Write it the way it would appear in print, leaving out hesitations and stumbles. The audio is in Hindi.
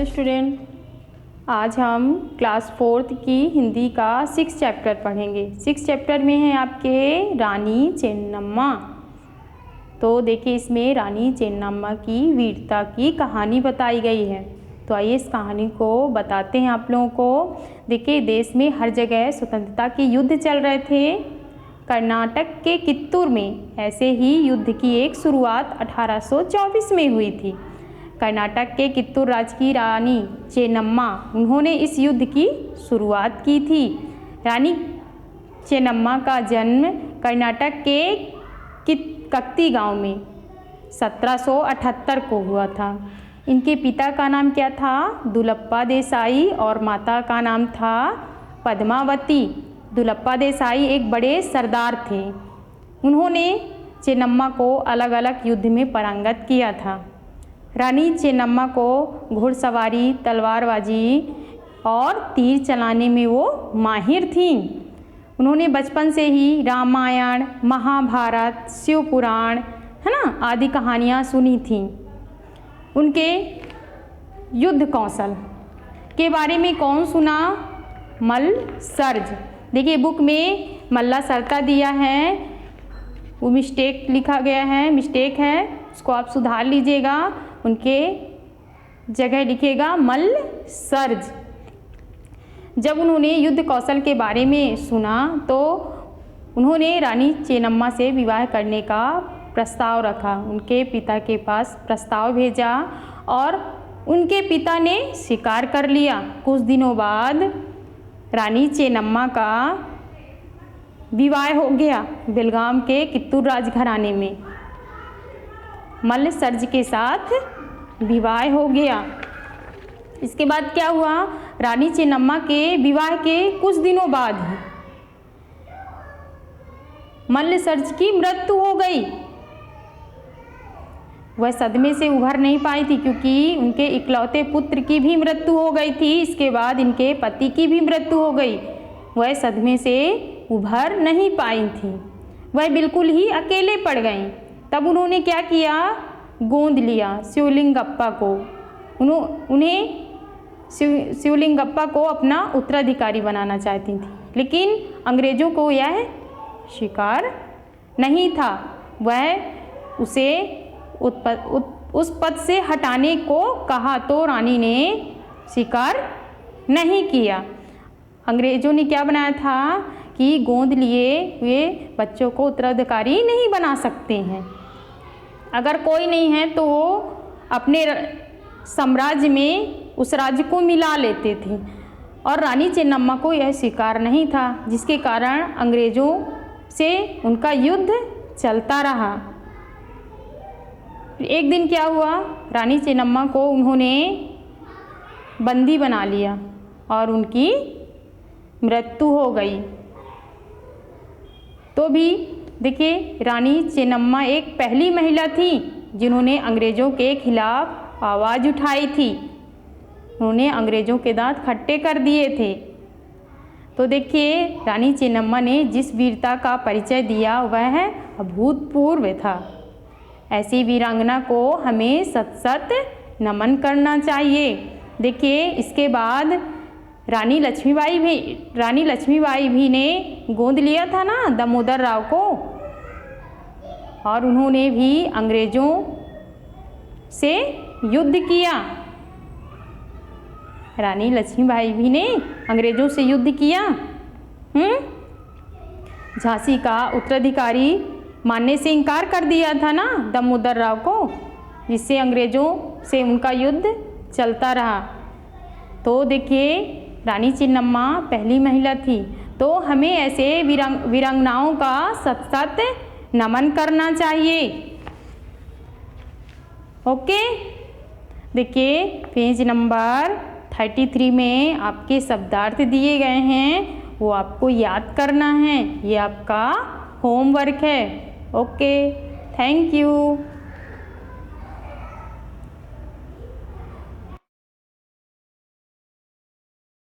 हेलो स्टूडेंट, आज हम क्लास 4th की हिंदी का 6 चैप्टर पढ़ेंगे। 6 चैप्टर में है आपके रानी चेन्नम्मा। तो देखिए, इसमें रानी चेन्नम्मा की वीरता की कहानी बताई गई है। तो आइए इस कहानी को बताते हैं आप लोगों को। देखिए, देश में हर जगह स्वतंत्रता के युद्ध चल रहे थे। कर्नाटक के कित्तूर में ऐसे ही युद्ध की एक शुरुआत 1824 में हुई थी। कर्नाटक के कित्तूर राज्य की रानी चेन्नम्मा, उन्होंने इस युद्ध की शुरुआत की थी। रानी चेन्नम्मा का जन्म कर्नाटक के कक्ती गांव में 1778 को हुआ था। इनके पिता का नाम क्या था? दुलप्पा देसाई, और माता का नाम था पद्मावती। दुलप्पा देसाई एक बड़े सरदार थे। उन्होंने चेन्नम्मा को अलग अलग युद्ध में पारंगत किया था। रानी चेन्नम्मा को घुड़सवारी, तलवारबाजी और तीर चलाने में वो माहिर थीं। उन्होंने बचपन से ही रामायण, महाभारत, शिव पुराण, है ना, आदि कहानियाँ सुनी थीं। उनके युद्ध कौशल के बारे में कौन सुना? मल्लसर्ज। देखिए, बुक में मल्लासरता दिया है, वो मिस्टेक लिखा गया है, मिस्टेक है, उसको आप सुधार लीजिएगा। उनके जगह लिखिएगा मल्लसर्ज। जब उन्होंने युद्ध कौशल के बारे में सुना तो उन्होंने रानी चेन्नम्मा से विवाह करने का प्रस्ताव रखा। उनके पिता के पास प्रस्ताव भेजा और उनके पिता ने स्वीकार कर लिया। कुछ दिनों बाद रानी चेन्नम्मा का विवाह हो गया बेलगाम के कित्तूर राजघराने में। मल्लसर्ज के साथ विवाह हो गया। इसके बाद क्या हुआ? रानी चेन्नम्मा के विवाह के कुछ दिनों बाद मल्लसर्ज की मृत्यु हो गई। वह सदमे से उभर नहीं पाई थी क्योंकि उनके इकलौते पुत्र की भी मृत्यु हो गई थी। इसके बाद इनके पति की भी मृत्यु हो गई। वह सदमे से उभर नहीं पाई थी, वह बिल्कुल ही अकेले पड़ गईं। तब उन्होंने क्या किया? गोंद लिया शिवलिंगप्पा को। उन्हें शिवलिंगप्पा को अपना उत्तराधिकारी बनाना चाहती थी, लेकिन अंग्रेज़ों को यह स्वीकार नहीं था। वह उसे उस पद से हटाने को कहा तो रानी ने स्वीकार नहीं किया। अंग्रेज़ों ने क्या बनाया था कि गोंद लिए हुए बच्चों को उत्तराधिकारी नहीं बना सकते हैं। अगर कोई नहीं है तो वो अपने साम्राज्य में उस राज्य को मिला लेते थे, और रानी चेन्नम्मा को यह स्वीकार नहीं था, जिसके कारण अंग्रेज़ों से उनका युद्ध चलता रहा। एक दिन क्या हुआ? रानी चेन्नम्मा को उन्होंने बंदी बना लिया और उनकी मृत्यु हो गई। तो भी देखिए, रानी चेन्नम्मा एक पहली महिला थी जिन्होंने अंग्रेज़ों के खिलाफ आवाज़ उठाई थी। उन्होंने अंग्रेज़ों के दांत खट्टे कर दिए थे। तो देखिए, रानी चेन्नम्मा ने जिस वीरता का परिचय दिया वह अभूतपूर्व था। ऐसी वीरांगना को हमें सत सत नमन करना चाहिए। देखिए, इसके बाद रानी लक्ष्मीबाई भी ने गोंद लिया था ना दामोदर राव को, और उन्होंने भी अंग्रेज़ों से युद्ध किया। रानी लक्ष्मीबाई भी ने अंग्रेज़ों से युद्ध किया। झांसी का उत्तराधिकारी मानने से इनकार कर दिया था ना दामोदर राव को, जिससे अंग्रेज़ों से उनका युद्ध चलता रहा। तो देखिए, रानी चेन्नम्मा पहली महिला थी। तो हमें ऐसे वीरांगनाओं का सत सत नमन करना चाहिए। ओके, देखिए पेज नंबर 33 में आपके शब्दार्थ दिए गए हैं, वो आपको याद करना है। ये आपका होमवर्क है। Okay, thank you.